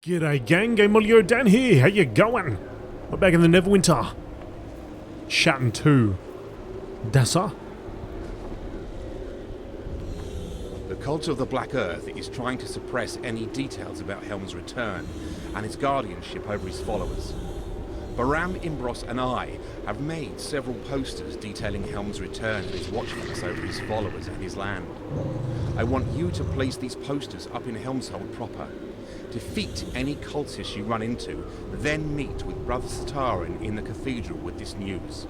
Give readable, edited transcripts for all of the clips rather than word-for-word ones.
G'day gang, GameolioDan here, how you going? We're back in the Neverwinter. Chatting to Dassa. The cult of the Black Earth is trying to suppress any details about Helm's return and his guardianship over his followers. Baram, Imbros and I have made several posters detailing Helm's return and his watchfulness over his followers and his land. I want you to place these posters up in Helmshold proper. Defeat any cultists you run into, then meet with Brother Satarin in the Cathedral with this news.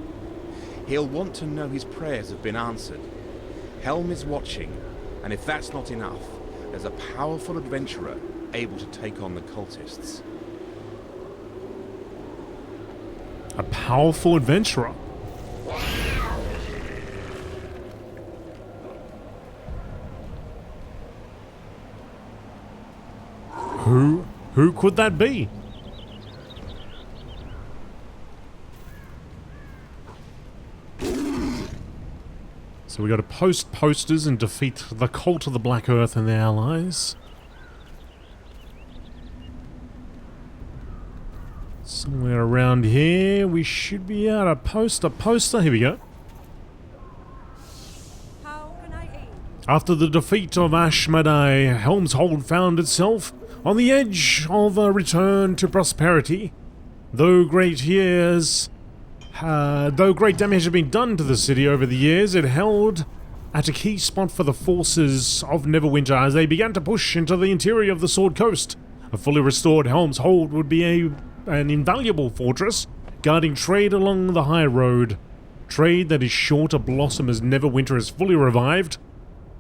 He'll want to know his prayers have been answered. Helm is watching, and if that's not enough, there's a powerful adventurer able to take on the cultists. A powerful adventurer? Who could that be? So we got to post posters and defeat the cult of the Black Earth and their allies. Somewhere around here we should be able to post a poster. Here we go. How can I aid? After the defeat of Ashmedai, Helmshold found itself on the edge of a return to prosperity. Though great damage had been done to the city over the years, it held at a key spot for the forces of Neverwinter as they began to push into the interior of the Sword Coast. A fully restored Helmshold would be an invaluable fortress, guarding trade along the high road. Trade that is sure to blossom as Neverwinter is fully revived.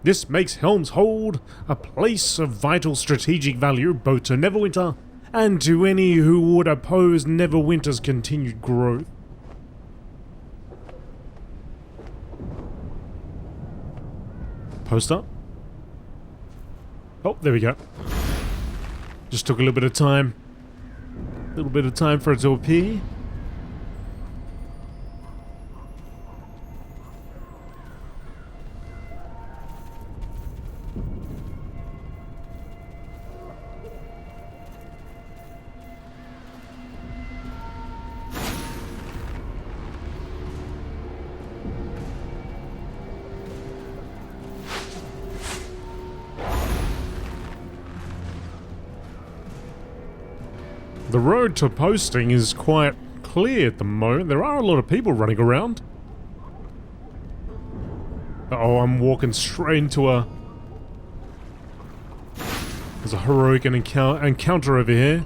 This makes Helmshold a place of vital strategic value both to Neverwinter and to any who would oppose Neverwinter's continued growth. Poster? Oh, there we go. Just took a little bit of time. A little bit of time for it to appear. The road to posting is quite clear at the moment. There are a lot of people running around. Uh-oh, I'm walking straight into there's a heroic encounter over here.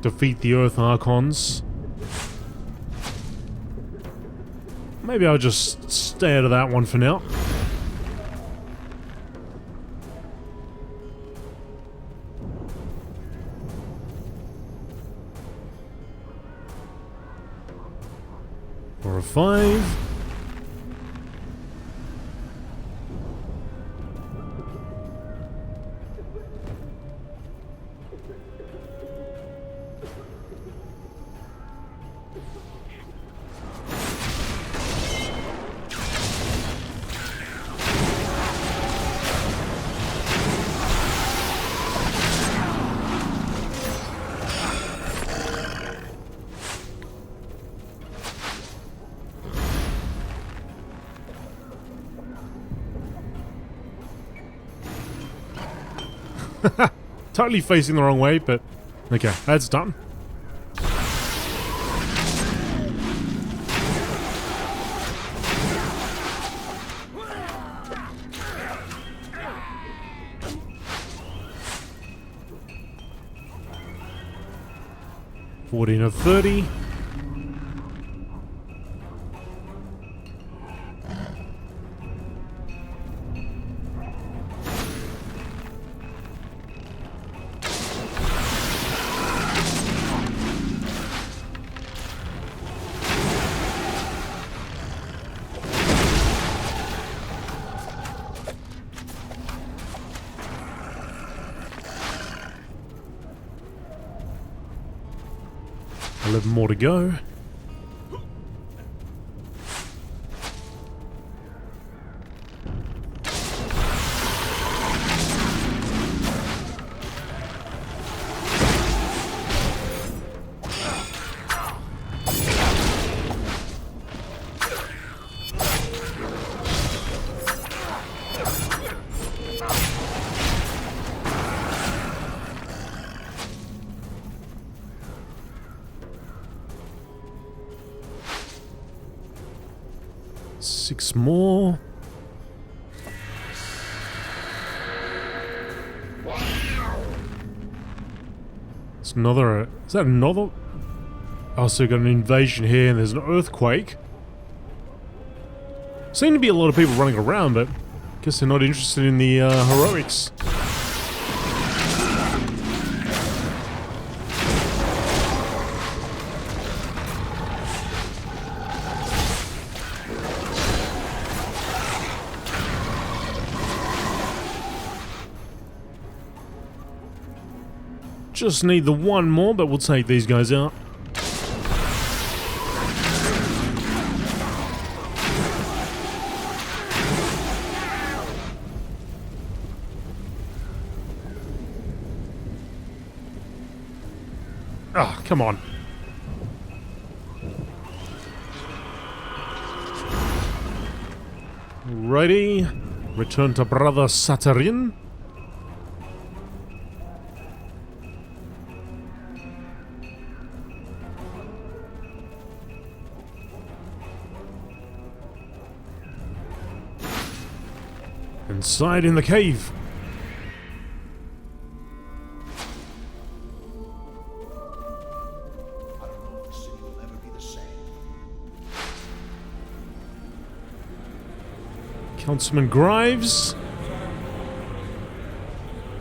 Defeat the Earth Archons. Maybe I'll just stay out of that one for now. Or a 5. Totally facing the wrong way, but okay, that's done. $14 of 30. 11 more to go. Six more. It's another. Is that another? Oh, so we got an invasion here, and there's an earthquake. Seem to be a lot of people running around, but I guess they're not interested in the heroics. Just need the one more, but we'll take these guys out. Oh, come on. Righty. Return to Brother Satarin. Inside in the cave. I don't know if the city will ever be the same. Councilman Graves.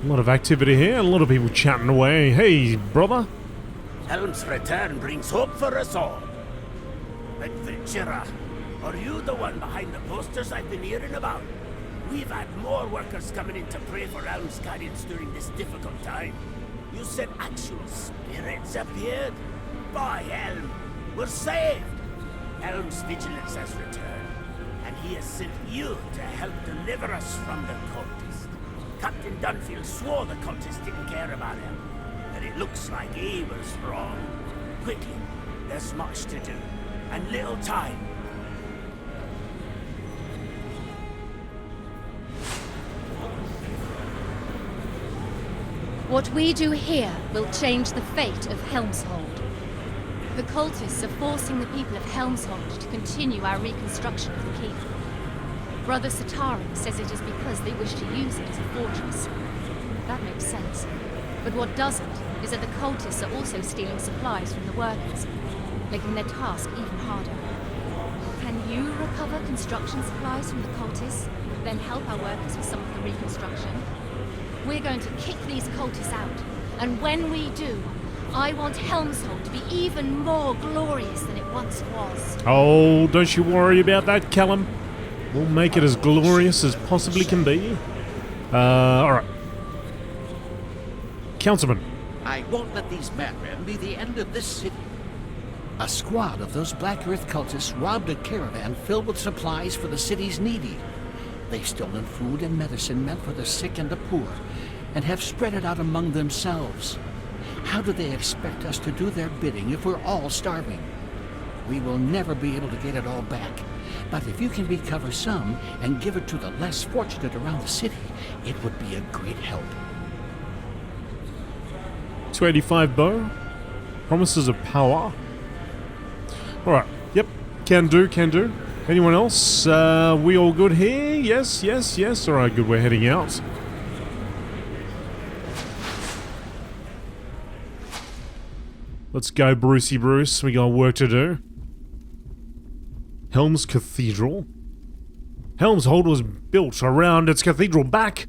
A lot of activity here, a lot of people chatting away. Hey, brother. Helm's return brings hope for us all. Adventurer, are you the one behind the posters I've been hearing about? We've had more workers coming in to pray for Helm's guidance during this difficult time. You said actual spirits appeared? By Helm, we're saved! Helm's vigilance has returned, and he has sent you to help deliver us from the cultist. Captain Dunfield swore the cultists didn't care about him, but it looks like he was wrong. Quickly, there's much to do, and little time. What we do here will change the fate of Helmshold. The cultists are forcing the people of Helmshold to continue our reconstruction of the keep. Brother Satarin says it is because they wish to use it as a fortress. That makes sense. But what doesn't is that the cultists are also stealing supplies from the workers, making their task even harder. Can you recover construction supplies from the cultists, then help our workers with some of the reconstruction? We're going to kick these cultists out, and when we do, I want Helmshold to be even more glorious than it once was. Oh, don't you worry about that, Callum. We'll make it as glorious as possibly can be. Alright. Councilman. I won't let these madmen be the end of this city. A squad of those Black Earth cultists robbed a caravan filled with supplies for the city's needy. They've stolen food and medicine meant for the sick and the poor, and have spread it out among themselves. How do they expect us to do their bidding if we're all starving? We will never be able to get it all back, but if you can recover some and give it to the less fortunate around the city, it would be a great help. 285 bow. Promises of power. Alright, yep. Can do, can do. Anyone else? We all good here? Yes, yes, yes. Alright, good, we're heading out. Let's go, Brucey Bruce. We got work to do. Helm's Cathedral. Helmshold was built around its cathedral back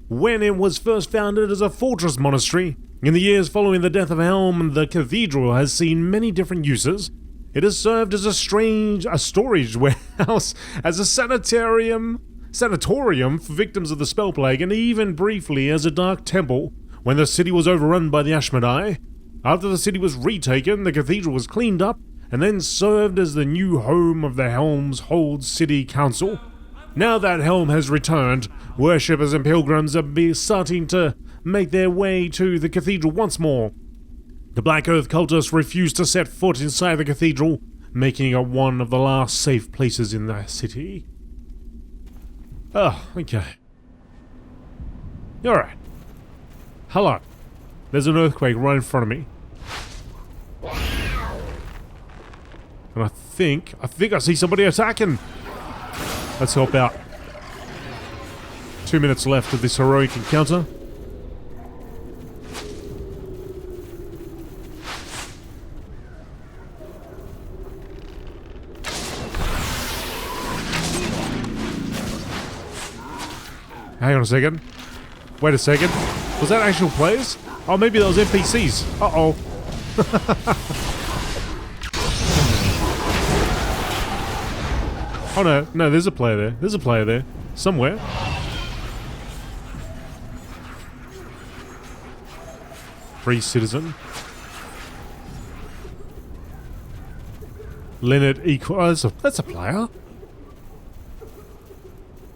when it was first founded as a fortress monastery. In the years following the death of Helm, the cathedral has seen many different uses. It has served as a storage warehouse, as a sanatorium for victims of the spell plague, and even briefly as a dark temple when the city was overrun by the Ashmedai. After the city was retaken, the cathedral was cleaned up and then served as the new home of the Helm's Hold City Council. Now that Helm has returned, worshippers and pilgrims are starting to make their way to the cathedral once more. The Black Earth cultists refuse to set foot inside the cathedral, making it one of the last safe places in the city. Oh, okay. Alright. Hello. There's an earthquake right in front of me. And I think I see somebody attacking. Let's help out. 2 minutes left of this heroic encounter. Hang on a second. Wait a second. Was that actual players? Oh, maybe that was NPCs. Uh-oh. Oh no, no, there's a player there. There's a player there. Somewhere. Free citizen. Leonard equal. Oh, that's a player.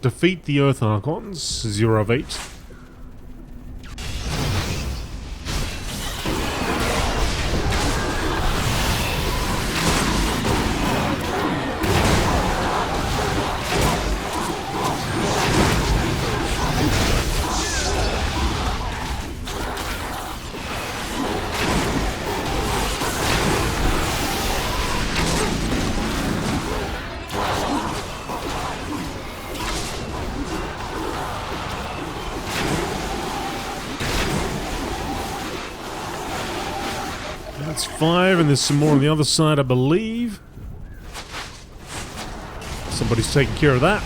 Defeat the Earth Archons. 0 of 8. That's 5, and there's some more on the other side, I believe. Somebody's taking care of that.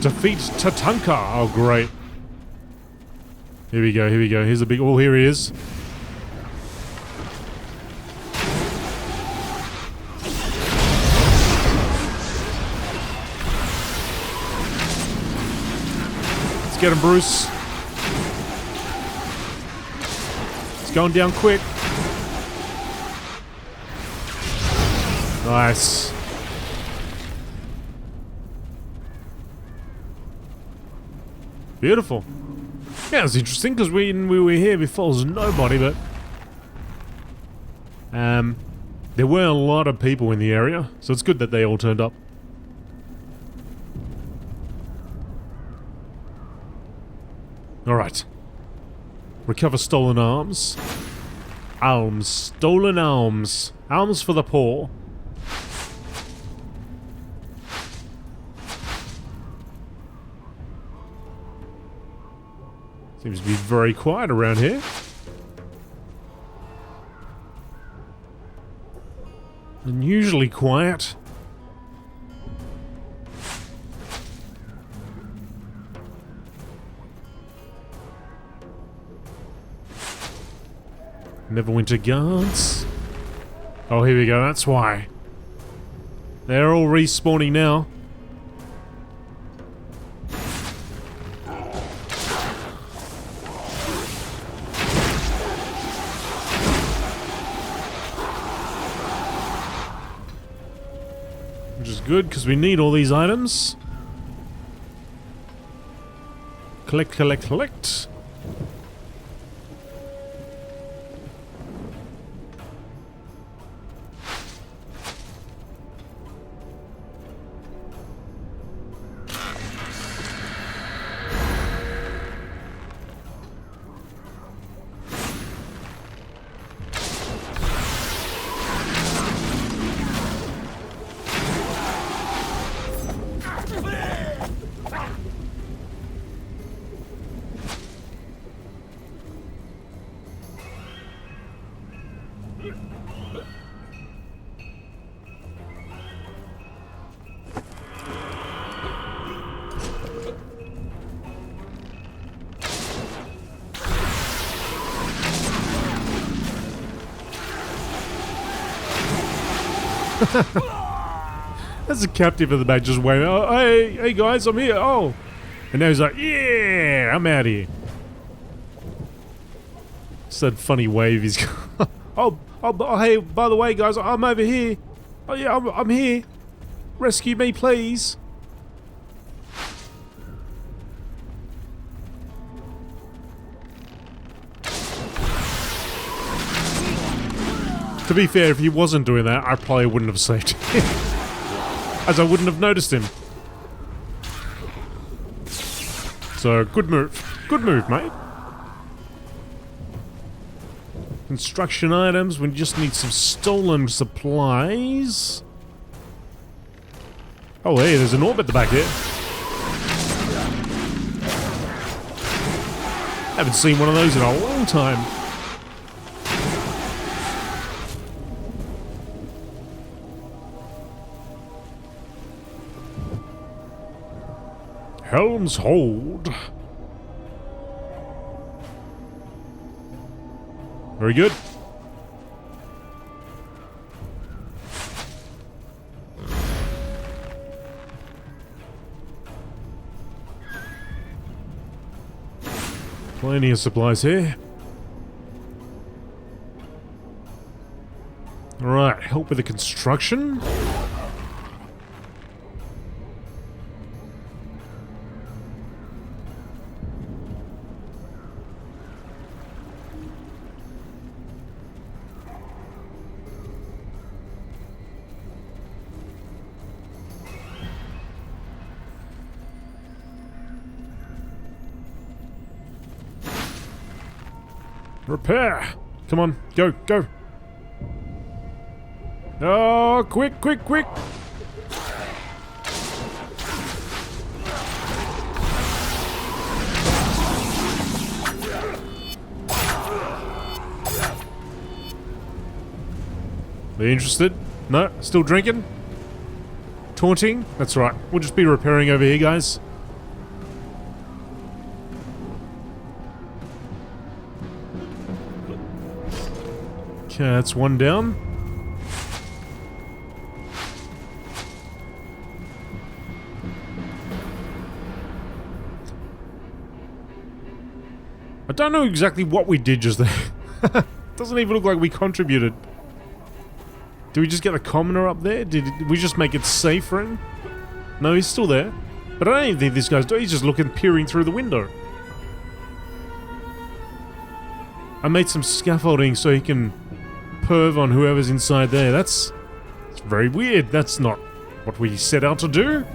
Defeat Tatanka. Oh, great. Here we go, here we go. Here's a big... Oh, here he is. Let's get him, Bruce. Going down quick. Nice. Beautiful. Yeah, it was interesting because when we were here before, there was nobody, but there were a lot of people in the area, so it's good that they all turned up. All right. Recover stolen arms. Alms. Stolen alms. Alms for the poor. Seems to be very quiet around here. Unusually quiet. Neverwinter guards. Oh, here we go. That's why. They're all respawning now. Which is good, because we need all these items. Collect, collect, collect. There's a captive in the back just waiting. Oh, hey guys, I'm here. Oh. And now he's like, yeah, I'm out of here. It's that funny wave he's got. Oh, hey, by the way, guys, I'm over here. Oh, yeah, I'm here. Rescue me, please. To be fair, if he wasn't doing that, I probably wouldn't have saved him. As I wouldn't have noticed him. So, good move. Good move, mate. Construction items, we just need some stolen supplies. Oh, hey, there's an orb at the back here. Haven't seen one of those in a long time. Helm's Hold. Very good. Plenty of supplies here. Alright, help with the construction. Repair! Come on, go, go! Oh, quick, quick, quick! Are you interested? No? Still drinking? Taunting? That's right. We'll just be repairing over here, guys. Okay, that's one down. I don't know exactly what we did just there. Doesn't even look like we contributed. Did we just get the commoner up there? Did we just make it safe for him? No, he's still there. But I don't even think this guy's doing. He's just looking, peering through the window. I made some scaffolding so he can perv on whoever's inside there. That's very weird. That's not what we set out to do.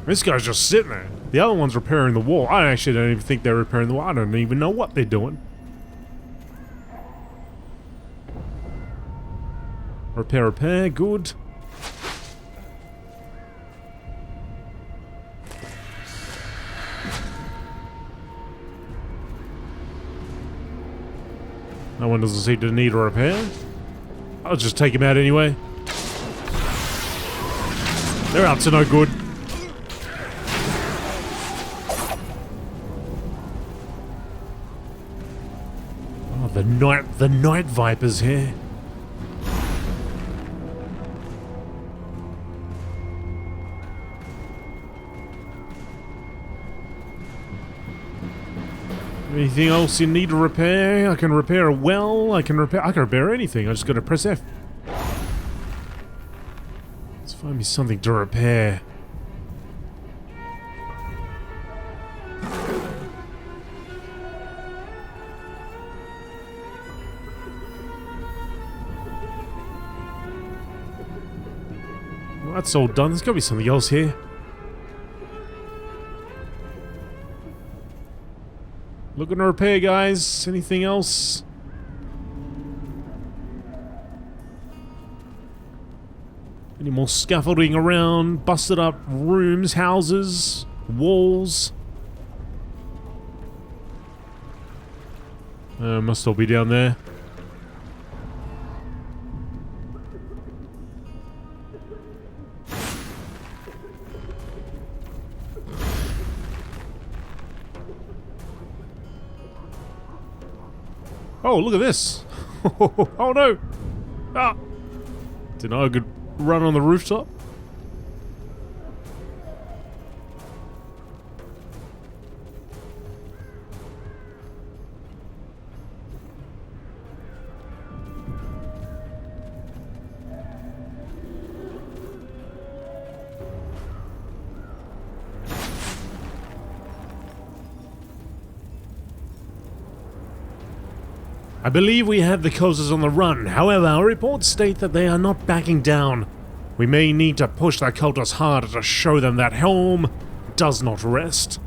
This guy's just sitting there. The other one's repairing the wall. I actually don't even think they're repairing the wall. I don't even know what they're doing. Repair, repair, good. No one doesn't seem to need a repair. I'll just take him out anyway. They're up to no good. Oh, the night vipers here. Anything else you need to repair? I can repair a well. I can repair anything. I just gotta press F. Let's find me something to repair. Well, that's all done. There's gotta be something else here. Looking to repair, guys. Anything else? Any more scaffolding around? Busted up rooms, houses, walls? Must all be down there. Oh, look at this. Oh no. Ah. Didn't know I could run on the rooftop? I believe we have the cultists on the run. However, our reports state that they are not backing down. We may need to push the cultists harder to show them that Helm does not rest.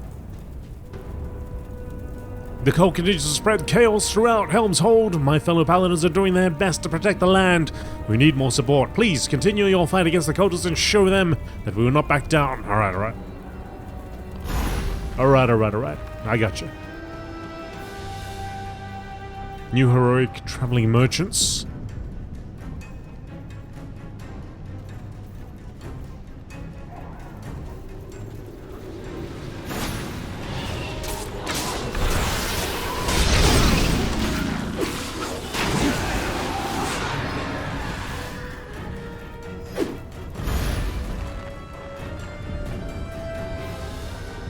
The cult continues to spread chaos throughout Helm's Hold. My fellow paladins are doing their best to protect the land. We need more support. Please continue your fight against the cultists and show them that we will not back down. Alright. Alright. I got you. New heroic traveling merchants.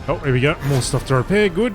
Oh, here we go. More stuff to repair. Good.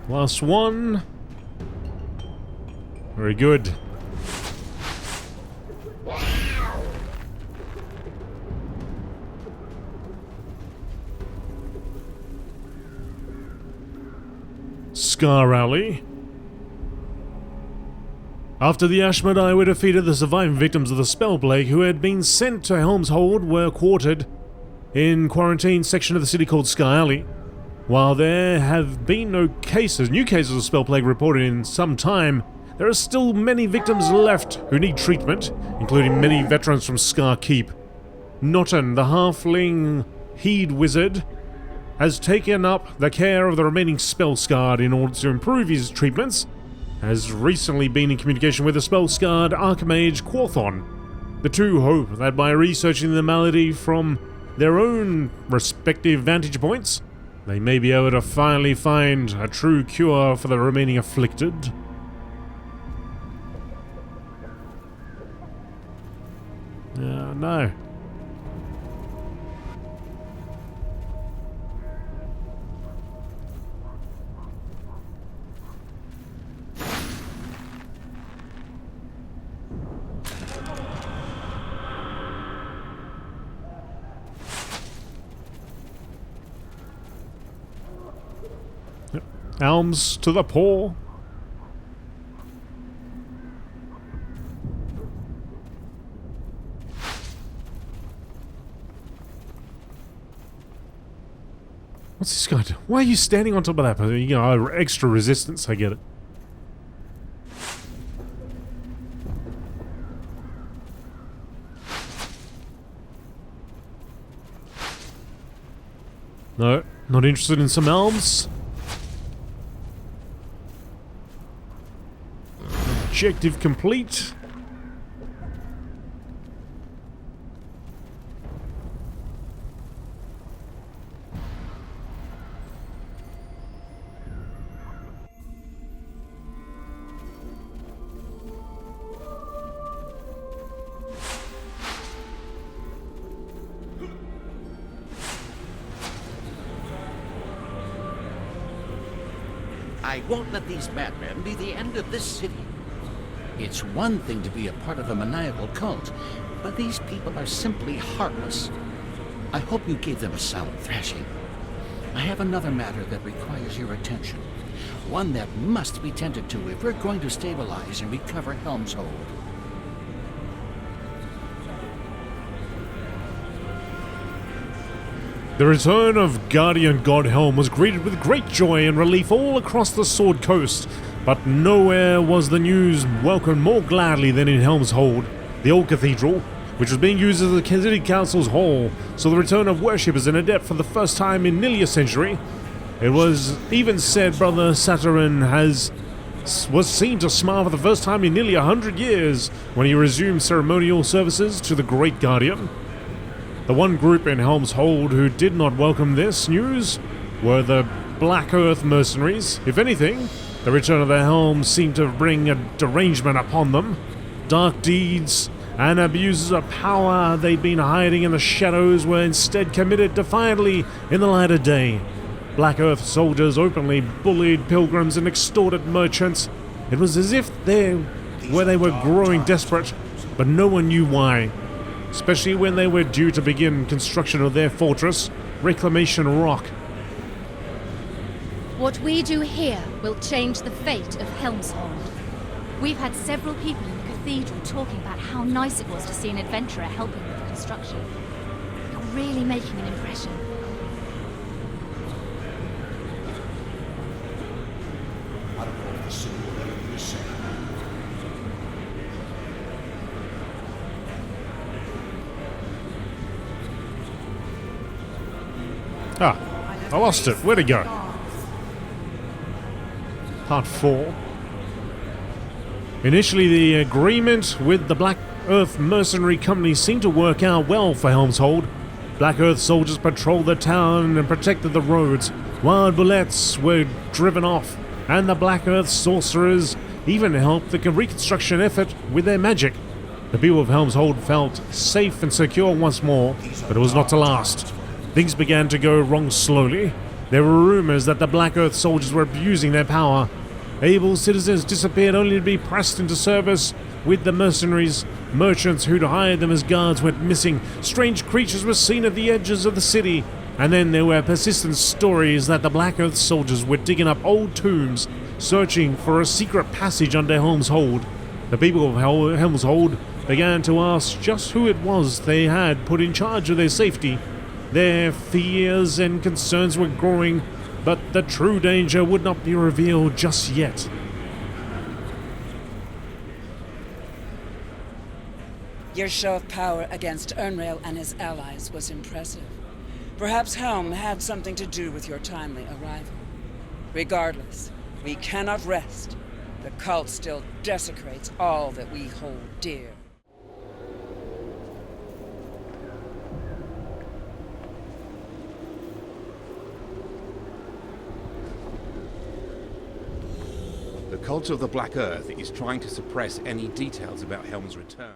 Last one. Very good. Scar Alley. After the Ashmedai were defeated, the surviving victims of the spell plague who had been sent to Helm's Hold were quartered in quarantine section of the city called Scar Alley. While there have been no new cases of spell plague reported in some time, there are still many victims left who need treatment, including many veterans from Scar Keep. Notten, the halfling Heed Wizard, has taken up the care of the remaining spell-scarred in order to improve his treatments, has recently been in communication with the spell-scarred Archmage Quorthon. The two hope that by researching the malady from their own respective vantage points, they may be able to finally find a true cure for the remaining afflicted. No. Alms to the poor. What's this guy doing? Why are you standing on top of that? You know, extra resistance, I get it. No, not interested in some elms. Objective complete. I won't let these madmen be the end of this city. It's one thing to be a part of a maniacal cult, but these people are simply heartless. I hope you gave them a sound thrashing. I have another matter that requires your attention. One that must be tended to if we're going to stabilize and recover Helm's Hold. The return of Guardian God Helm was greeted with great joy and relief all across the Sword Coast, but nowhere was the news welcomed more gladly than in Helm's Hold, the old cathedral, which was being used as the city council's hall, saw the return of worshippers in adept for the first time in nearly a century. It was even said Brother Saturn was seen to smile for the first time in nearly 100 years when he resumed ceremonial services to the Great Guardian. The one group in Helm's Hold who did not welcome this news were the Black Earth mercenaries. If anything, the return of the Helm seemed to bring a derangement upon them. Dark deeds and abuses of power they'd been hiding in the shadows were instead committed defiantly in the light of day. Black Earth soldiers openly bullied pilgrims and extorted merchants. It was as if they were growing desperate, but no one knew why. Especially when they were due to begin construction of their fortress, Reclamation Rock. What we do here will change the fate of Helm's Hold. We've had several people in the cathedral talking about how nice it was to see an adventurer helping with the construction. You're really making an impression. I don't know if the city will ever be the same. I lost it. Where'd it go? Part 4. Initially, the agreement with the Black Earth Mercenary Company seemed to work out well for Helm's Hold. Black Earth soldiers patrolled the town and protected the roads. Wild bullets were driven off, and the Black Earth sorcerers even helped the reconstruction effort with their magic. The people of Helm's Hold felt safe and secure once more, but it was not to last. Things began to go wrong slowly. There were rumors that the Black Earth soldiers were abusing their power. Able citizens disappeared only to be pressed into service with the mercenaries. Merchants who'd hired them as guards went missing. Strange creatures were seen at the edges of the city. And then there were persistent stories that the Black Earth soldiers were digging up old tombs, searching for a secret passage under Helm's Hold. The people of Helm's Hold began to ask just who it was they had put in charge of their safety. Their fears and concerns were growing, but the true danger would not be revealed just yet. Your show of power against Ernrail and his allies was impressive. Perhaps Helm had something to do with your timely arrival. Regardless, we cannot rest. The cult still desecrates all that we hold dear. The cult of the Black Earth is trying to suppress any details about Helm's return.